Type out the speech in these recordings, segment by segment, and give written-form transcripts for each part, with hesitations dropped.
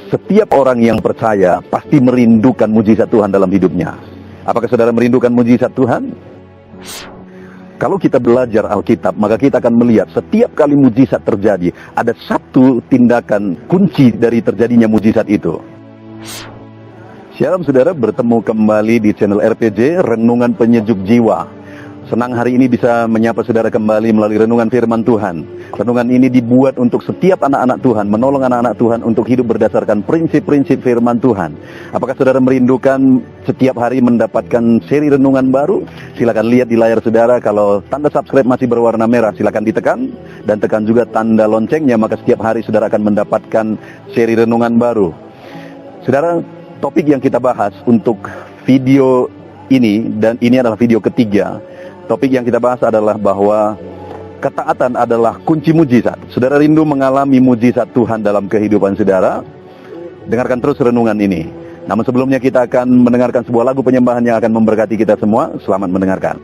Setiap orang yang percaya pasti merindukan mujizat Tuhan dalam hidupnya. Apakah saudara merindukan mujizat Tuhan? Kalau kita belajar Alkitab, maka kita akan melihat setiap kali mujizat terjadi, ada satu tindakan kunci dari terjadinya mujizat itu. Shalom saudara, bertemu kembali di channel RPG, Renungan Penyejuk Jiwa. Senang hari ini bisa menyapa saudara kembali melalui renungan firman Tuhan. Renungan ini dibuat untuk setiap anak-anak Tuhan, menolong anak-anak Tuhan untuk hidup berdasarkan prinsip-prinsip firman Tuhan. Apakah saudara merindukan setiap hari mendapatkan seri renungan baru? Silakan lihat di layar saudara, kalau tanda subscribe masih berwarna merah, silakan ditekan. Dan tekan juga tanda loncengnya, maka setiap hari saudara akan mendapatkan seri renungan baru. Saudara, topik yang kita bahas untuk video ini, dan ini adalah video ketiga. Topik yang kita bahas adalah bahwa ketaatan adalah kunci mujizat. Saudara rindu mengalami mujizat Tuhan dalam kehidupan saudara? Dengarkan terus renungan ini. Namun sebelumnya kita akan mendengarkan sebuah lagu penyembahan yang akan memberkati kita semua. Selamat mendengarkan.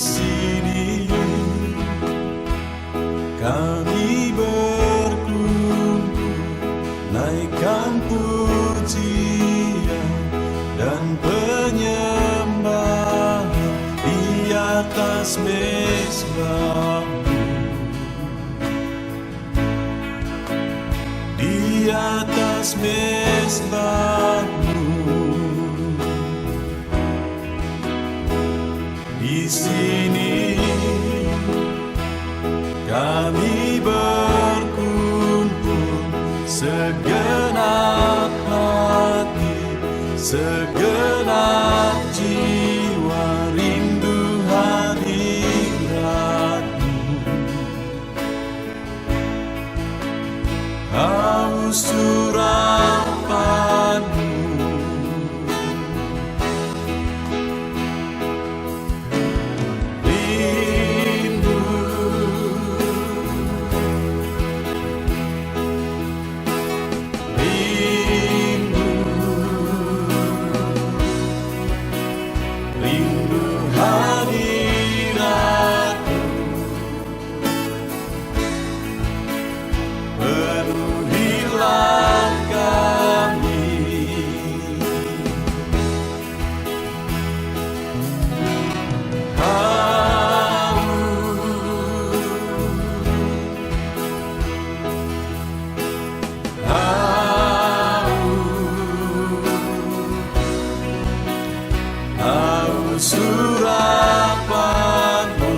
Setiap hari kami berkumpul, naikkan pujian dan penyembahan di atas mezbah-Mu, di atas mezbah-Mu. Di sini kami berkumpul, segenap hati, segenap jiwa, rindu hadirat-Mu. Haus surapan-Mu, surapan-Mu,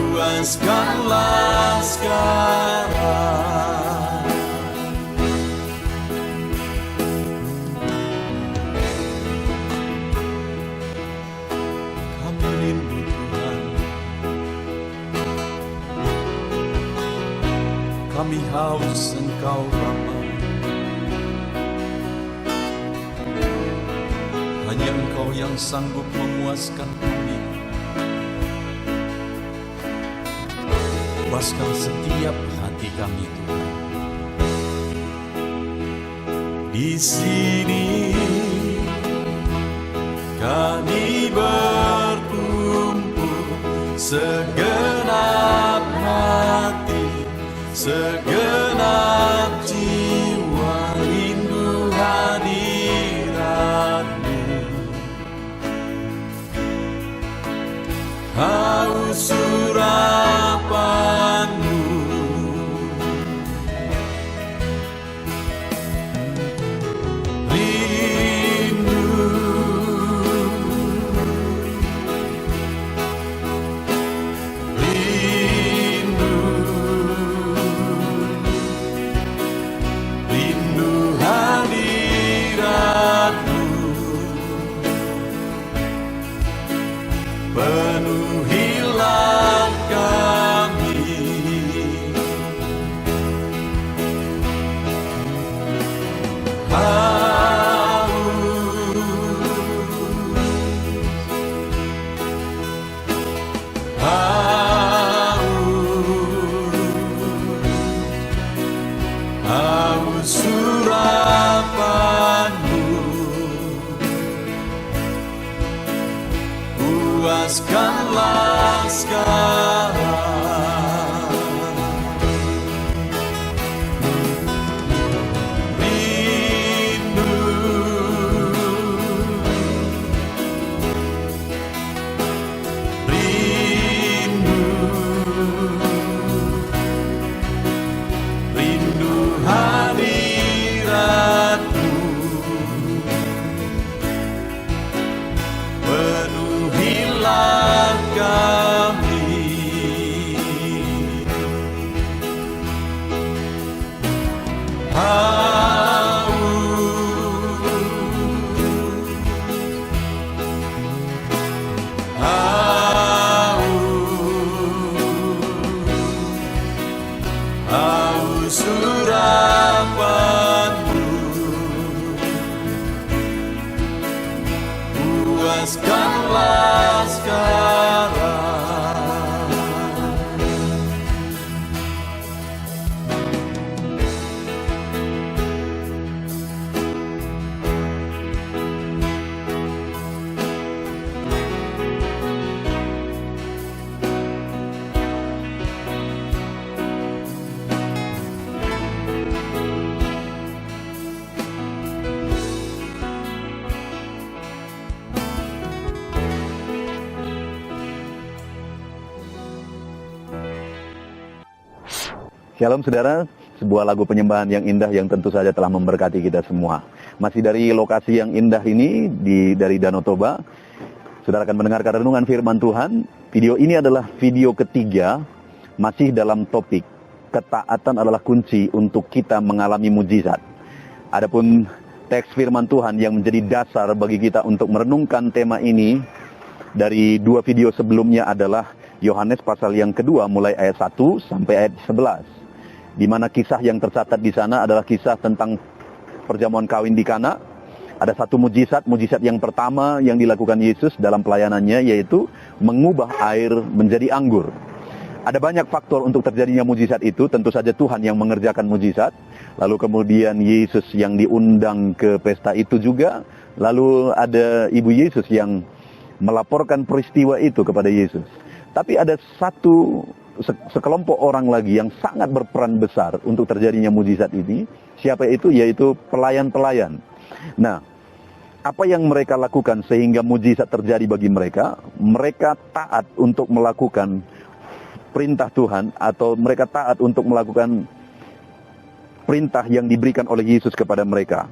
puaskanlah sekarang. Kami rindu Tuhan, kami haus Engkau Bapa. Hanya Engkau yang sanggup memuaskan kami. Puaskan setiap hati kami Tuhan. Di sini kami berkumpul, segenap hati, segenap jiwa, rindu hadirat-Mu. Haus surau Shalom saudara, sebuah lagu penyembahan yang indah yang tentu saja telah memberkati kita semua. Masih dari lokasi yang indah ini, dari Danau Toba, saudara akan mendengarkan renungan firman Tuhan. Video ini adalah video ketiga, masih dalam topik, ketaatan adalah kunci untuk kita mengalami mujizat. Adapun teks firman Tuhan yang menjadi dasar bagi kita untuk merenungkan tema ini, dari dua video sebelumnya adalah Yohanes pasal yang kedua, mulai ayat 1 sampai ayat 11. Di mana kisah yang tercatat di sana adalah kisah tentang perjamuan kawin di Kana. Ada satu mujizat yang pertama yang dilakukan Yesus dalam pelayanannya, yaitu mengubah air menjadi anggur. Ada banyak faktor untuk terjadinya mujizat itu, tentu saja Tuhan yang mengerjakan mujizat. Lalu kemudian Yesus yang diundang ke pesta itu juga. Lalu ada ibu Yesus yang melaporkan peristiwa itu kepada Yesus. Tapi ada sekelompok orang lagi yang sangat berperan besar untuk terjadinya mujizat ini. Siapa itu? Yaitu pelayan-pelayan. Nah, apa yang mereka lakukan sehingga mujizat terjadi bagi mereka? Mereka taat untuk melakukan perintah Tuhan, atau mereka taat untuk melakukan perintah yang diberikan oleh Yesus kepada mereka.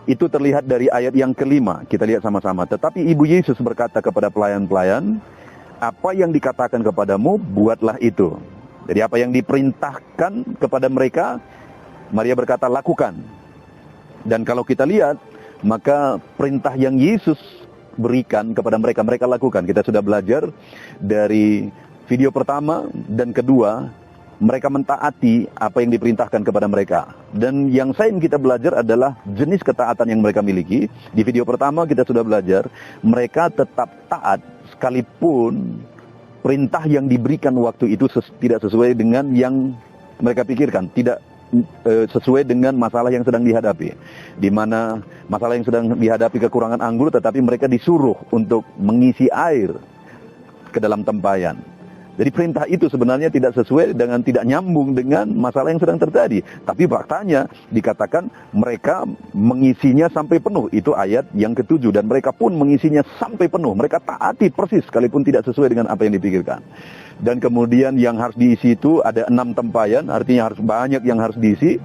Itu terlihat dari ayat yang kelima. Kita lihat sama-sama. Tetapi ibu Yesus berkata kepada pelayan-pelayan, apa yang dikatakan kepadamu, buatlah itu. Jadi apa yang diperintahkan kepada mereka, Maria berkata, lakukan. Dan kalau kita lihat, maka perintah yang Yesus berikan kepada mereka, mereka lakukan. Kita sudah belajar dari video pertama dan kedua, mereka mentaati apa yang diperintahkan kepada mereka. Dan yang saya ingin kita belajar adalah jenis ketaatan yang mereka miliki. Di video pertama kita sudah belajar, mereka tetap taat sekalipun perintah yang diberikan waktu itu tidak sesuai dengan yang mereka pikirkan, tidak sesuai dengan masalah yang sedang dihadapi. Di mana masalah yang sedang dihadapi kekurangan anggur, tetapi mereka disuruh untuk mengisi air ke dalam tempayan. Jadi perintah itu sebenarnya tidak sesuai dengan, tidak nyambung dengan masalah yang sedang terjadi. Tapi faktanya dikatakan mereka mengisinya sampai penuh. Itu ayat yang ke-7. Dan mereka pun mengisinya sampai penuh. Mereka taati persis sekalipun tidak sesuai dengan apa yang dipikirkan. Dan kemudian yang harus diisi itu ada 6 tempayan. Artinya harus banyak yang harus diisi.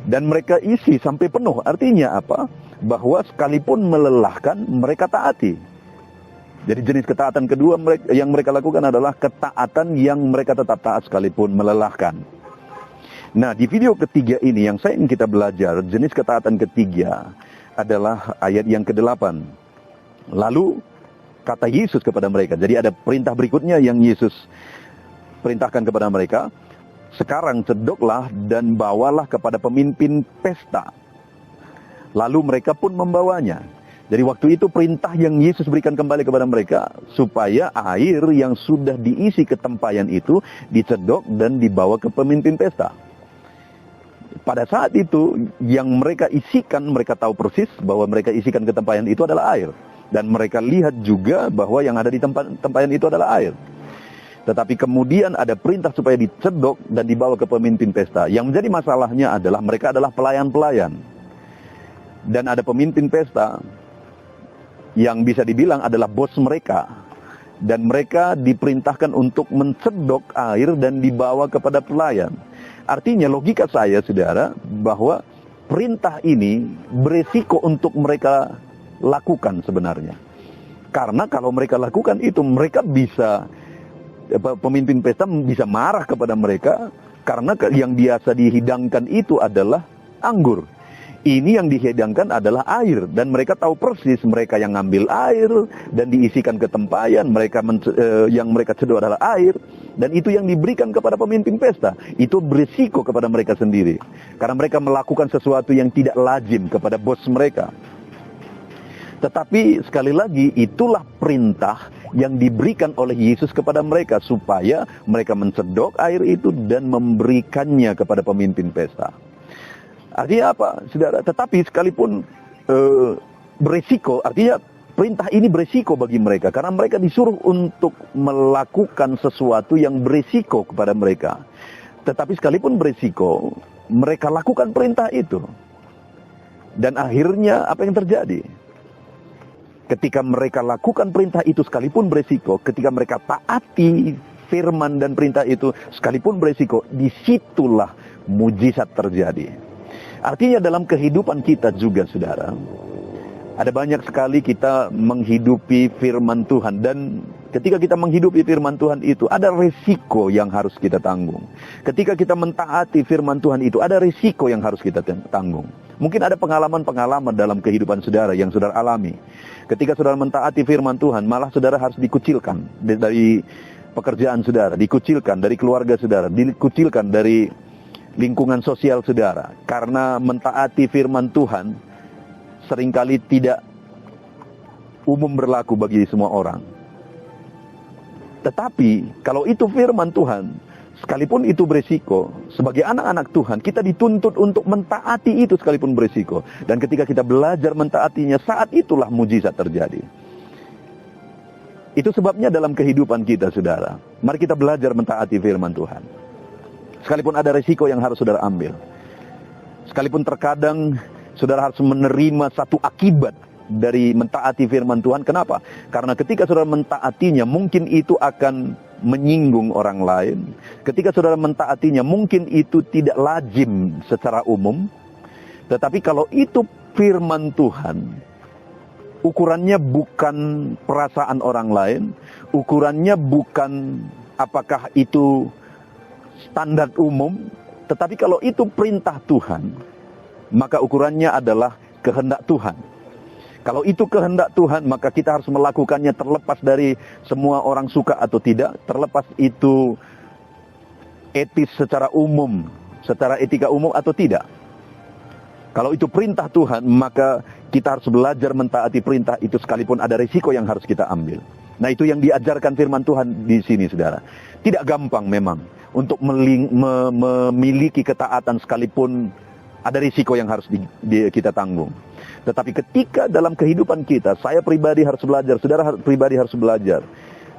Dan mereka isi sampai penuh. Artinya apa? Bahwa sekalipun melelahkan, mereka taati. Jadi jenis ketaatan kedua yang mereka lakukan adalah ketaatan yang mereka tetap taat sekalipun melelahkan. Nah, di video ketiga ini yang saya ingin kita belajar, jenis ketaatan ketiga adalah ayat yang ke-8. Lalu kata Yesus kepada mereka. Jadi ada perintah berikutnya yang Yesus perintahkan kepada mereka. Sekarang cedoklah dan bawalah kepada pemimpin pesta. Lalu mereka pun membawanya. Jadi waktu itu perintah yang Yesus berikan kembali kepada mereka, supaya air yang sudah diisi ke tempayan itu dicedok dan dibawa ke pemimpin pesta. Pada saat itu yang mereka isikan, mereka tahu persis bahwa mereka isikan ke tempayan itu adalah air. Dan mereka lihat juga bahwa yang ada di tempayan itu adalah air. Tetapi kemudian ada perintah supaya dicedok dan dibawa ke pemimpin pesta. Yang menjadi masalahnya adalah mereka adalah pelayan-pelayan. Dan ada pemimpin pesta yang bisa dibilang adalah bos mereka. Dan mereka diperintahkan untuk mencedok air dan dibawa kepada pelayan. Artinya logika saya, saudara, bahwa perintah ini beresiko untuk mereka lakukan sebenarnya. Karena kalau mereka lakukan itu, mereka bisa, pemimpin pesta bisa marah kepada mereka. Karena yang biasa dihidangkan itu adalah anggur. Ini yang dihidangkan adalah air. Dan mereka tahu persis, mereka yang ngambil air dan diisikan ke tempayan. Yang mereka cedok adalah air. Dan itu yang diberikan kepada pemimpin pesta. Itu berisiko kepada mereka sendiri. Karena mereka melakukan sesuatu yang tidak lazim kepada bos mereka. Tetapi sekali lagi, itulah perintah yang diberikan oleh Yesus kepada mereka. Supaya mereka mencedok air itu dan memberikannya kepada pemimpin pesta. Artinya apa, saudara? Tetapi sekalipun beresiko, artinya perintah ini beresiko bagi mereka. Karena mereka disuruh untuk melakukan sesuatu yang beresiko kepada mereka. Tetapi sekalipun beresiko, mereka lakukan perintah itu. Dan akhirnya apa yang terjadi? Ketika mereka lakukan perintah itu sekalipun beresiko, ketika mereka taati firman dan perintah itu, sekalipun beresiko, disitulah mujizat terjadi. Artinya dalam kehidupan kita juga, saudara, ada banyak sekali kita menghidupi firman Tuhan. Dan ketika kita menghidupi firman Tuhan itu, ada risiko yang harus kita tanggung. Ketika kita mentaati firman Tuhan itu, ada risiko yang harus kita tanggung. Mungkin ada pengalaman-pengalaman dalam kehidupan saudara yang saudara alami. Ketika saudara mentaati firman Tuhan, malah saudara harus dikucilkan dari pekerjaan saudara, dikucilkan dari keluarga saudara, dikucilkan dari lingkungan sosial saudara. Karena mentaati firman Tuhan seringkali tidak umum berlaku bagi semua orang. Tetapi kalau itu firman Tuhan, sekalipun itu berisiko, sebagai anak-anak Tuhan, kita dituntut untuk mentaati itu sekalipun berisiko. Dan ketika kita belajar mentaatinya, saat itulah mujizat terjadi. Itu sebabnya dalam kehidupan kita, saudara, mari kita belajar mentaati firman Tuhan. Sekalipun ada risiko yang harus saudara ambil. Sekalipun terkadang saudara harus menerima satu akibat dari mentaati firman Tuhan. Kenapa? Karena ketika saudara mentaatinya, mungkin itu akan menyinggung orang lain. Ketika saudara mentaatinya, mungkin itu tidak lazim secara umum. Tetapi kalau itu firman Tuhan, ukurannya bukan perasaan orang lain, ukurannya bukan apakah itu standar umum, tetapi kalau itu perintah Tuhan, maka ukurannya adalah kehendak Tuhan. Kalau itu kehendak Tuhan, maka kita harus melakukannya terlepas dari semua orang suka atau tidak, terlepas itu etis secara umum, secara etika umum atau tidak. Kalau itu perintah Tuhan, maka kita harus belajar mentaati perintah itu sekalipun ada risiko yang harus kita ambil. Nah, itu yang diajarkan firman Tuhan di sini, saudara. Tidak gampang memang untuk memiliki ketaatan sekalipun ada risiko yang harus kita tanggung. Tetapi ketika dalam kehidupan kita, saya pribadi harus belajar, saudara pribadi harus belajar,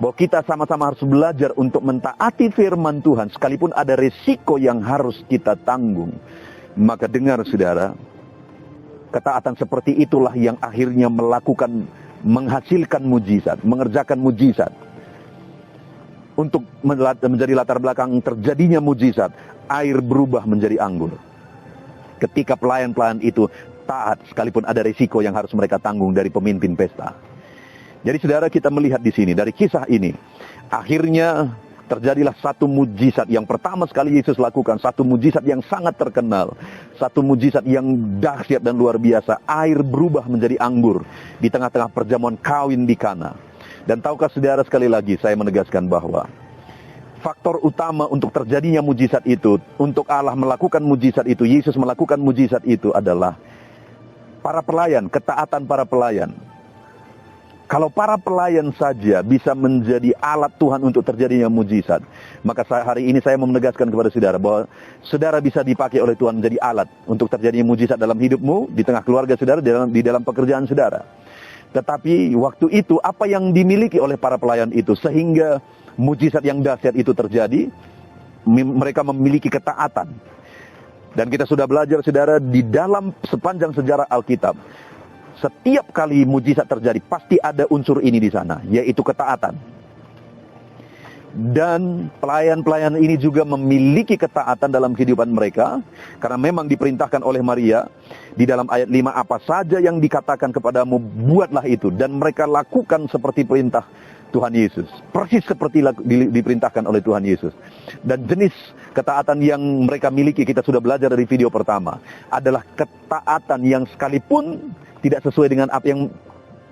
bahwa kita sama-sama harus belajar untuk mentaati firman Tuhan, sekalipun ada risiko yang harus kita tanggung. Maka dengar, saudara, ketaatan seperti itulah yang akhirnya menghasilkan mujizat, mengerjakan mujizat. Untuk menjadi latar belakang terjadinya mujizat, air berubah menjadi anggur. Ketika pelayan-pelayan itu taat, sekalipun ada risiko yang harus mereka tanggung dari pemimpin pesta. Jadi saudara, kita melihat di sini, dari kisah ini, akhirnya terjadilah satu mujizat yang pertama sekali Yesus lakukan, satu mujizat yang sangat terkenal, satu mujizat yang dahsyat dan luar biasa. Air berubah menjadi anggur di tengah-tengah perjamuan kawin di Kana. Dan tahukah saudara, sekali lagi saya menegaskan bahwa faktor utama untuk terjadinya mujizat itu, untuk Allah melakukan mujizat itu, Yesus melakukan mujizat itu adalah para pelayan, ketaatan para pelayan. Kalau para pelayan saja bisa menjadi alat Tuhan untuk terjadinya mujizat, maka hari ini saya mau menegaskan kepada saudara bahwa saudara bisa dipakai oleh Tuhan menjadi alat untuk terjadinya mujizat dalam hidupmu, di tengah keluarga saudara, di dalam pekerjaan saudara. Tetapi waktu itu apa yang dimiliki oleh para pelayan itu sehingga mujizat yang dahsyat itu terjadi? Mereka memiliki ketaatan. Dan kita sudah belajar, saudara, di dalam sepanjang sejarah Alkitab, setiap kali mujizat terjadi pasti ada unsur ini di sana, yaitu ketaatan. Dan pelayan-pelayan ini juga memiliki ketaatan dalam kehidupan mereka, karena memang diperintahkan oleh Maria di dalam ayat 5, apa saja yang dikatakan kepadamu, buatlah itu. Dan mereka lakukan seperti perintah Tuhan Yesus, persis seperti diperintahkan oleh Tuhan Yesus. Dan jenis ketaatan yang mereka miliki, kita sudah belajar dari video pertama, adalah ketaatan yang sekalipun tidak sesuai dengan apa yang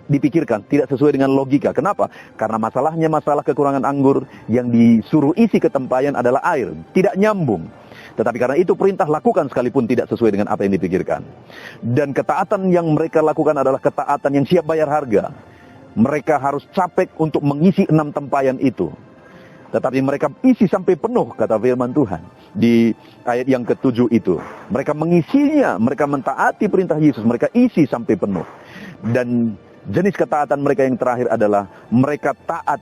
dipikirkan, tidak sesuai dengan logika. Kenapa? Karena masalahnya masalah kekurangan anggur, yang disuruh isi ketempayan adalah air, tidak nyambung. Tetapi karena itu perintah lakukan sekalipun tidak sesuai dengan apa yang dipikirkan. Dan ketaatan yang mereka lakukan adalah ketaatan yang siap bayar harga. Mereka harus capek untuk mengisi 6 tempayan itu. Tetapi mereka isi sampai penuh, kata firman Tuhan di ayat yang ke-7 itu. Mereka mengisinya, mereka mentaati perintah Yesus, mereka isi sampai penuh. Dan jenis ketaatan mereka yang terakhir adalah mereka taat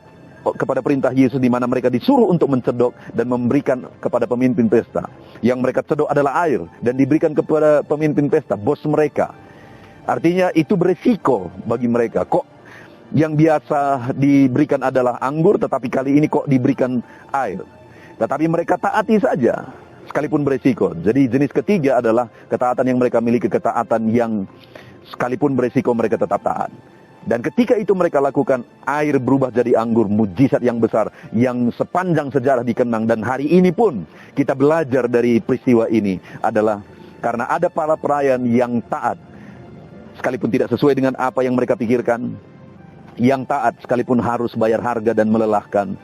kepada perintah Yesus, di mana mereka disuruh untuk mencedok dan memberikan kepada pemimpin pesta. Yang mereka cedok adalah air dan diberikan kepada pemimpin pesta, bos mereka. Artinya itu beresiko bagi mereka. Kok Yang biasa diberikan adalah anggur, tetapi kali ini kok diberikan air. Tetapi mereka taati saja, sekalipun beresiko. Jadi jenis ketiga adalah ketaatan yang mereka miliki, ketaatan yang sekalipun beresiko mereka tetap taat. Dan ketika itu mereka lakukan, air berubah jadi anggur, mujizat yang besar, yang sepanjang sejarah dikenang. Dan hari ini pun kita belajar dari peristiwa ini adalah karena ada para pelayan yang taat, sekalipun tidak sesuai dengan apa yang mereka pikirkan. Yang taat sekalipun harus bayar harga dan melelahkan.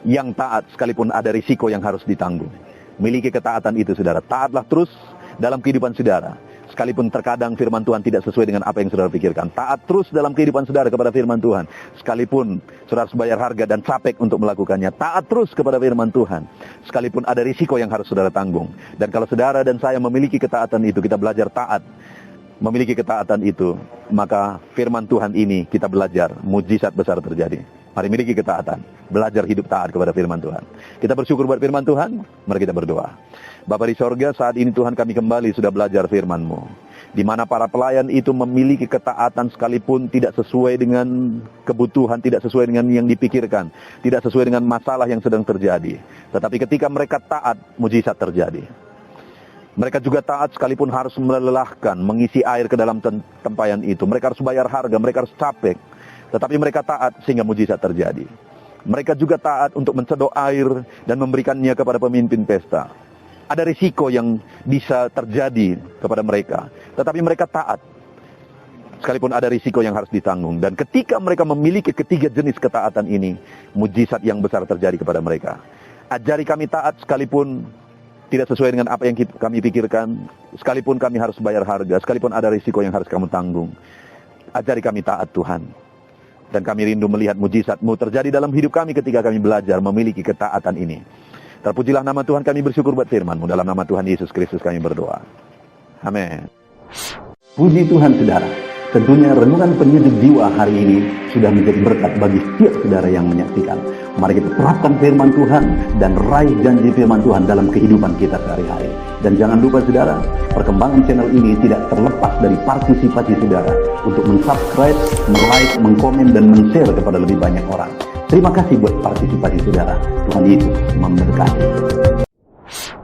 Yang taat sekalipun ada risiko yang harus ditanggung. Miliki ketaatan itu, saudara. Taatlah terus dalam kehidupan saudara. Sekalipun terkadang firman Tuhan tidak sesuai dengan apa yang saudara pikirkan. Taat terus dalam kehidupan saudara kepada firman Tuhan. Sekalipun saudara harus bayar harga dan capek untuk melakukannya. Taat terus kepada firman Tuhan. Sekalipun ada risiko yang harus saudara tanggung. Dan kalau saudara dan saya memiliki ketaatan itu, kita belajar taat. Memiliki ketaatan itu, maka firman Tuhan ini kita belajar, mujizat besar terjadi. Mari miliki ketaatan, belajar hidup taat kepada firman Tuhan. Kita bersyukur buat firman Tuhan, mari kita berdoa. Bapa di sorga, saat ini Tuhan kami kembali sudah belajar firman-Mu. Di mana para pelayan itu memiliki ketaatan sekalipun tidak sesuai dengan kebutuhan, tidak sesuai dengan yang dipikirkan, tidak sesuai dengan masalah yang sedang terjadi. Tetapi ketika mereka taat, mujizat terjadi. Mereka juga taat sekalipun harus melelahkan, mengisi air ke dalam tempayan itu. Mereka harus bayar harga, mereka harus capek. Tetapi mereka taat sehingga mujizat terjadi. Mereka juga taat untuk mencedok air dan memberikannya kepada pemimpin pesta. Ada risiko yang bisa terjadi kepada mereka. Tetapi mereka taat. Sekalipun ada risiko yang harus ditanggung. Dan ketika mereka memiliki ketiga jenis ketaatan ini, mujizat yang besar terjadi kepada mereka. Ajari kami taat sekalipun tidak sesuai dengan apa yang kami pikirkan, sekalipun kami harus bayar harga, sekalipun ada risiko yang harus kami tanggung. Ajari kami taat Tuhan. Dan kami rindu melihat mujizat-Mu terjadi dalam hidup kami ketika kami belajar memiliki ketaatan ini. Terpujilah nama Tuhan, kami bersyukur buat firman-Mu. Dalam nama Tuhan Yesus Kristus kami berdoa. Amin. Puji Tuhan saudara. Tentunya renungan penyejuk jiwa hari ini sudah menjadi berkat bagi setiap saudara yang menyaksikan. Mari kita terapkan firman Tuhan dan raih janji firman Tuhan dalam kehidupan kita sehari-hari. Dan jangan lupa saudara, perkembangan channel ini tidak terlepas dari partisipasi saudara untuk mensubscribe, like, mengkomen, dan men-share kepada lebih banyak orang. Terima kasih buat partisipasi saudara. Tuhan Yesus memberkati.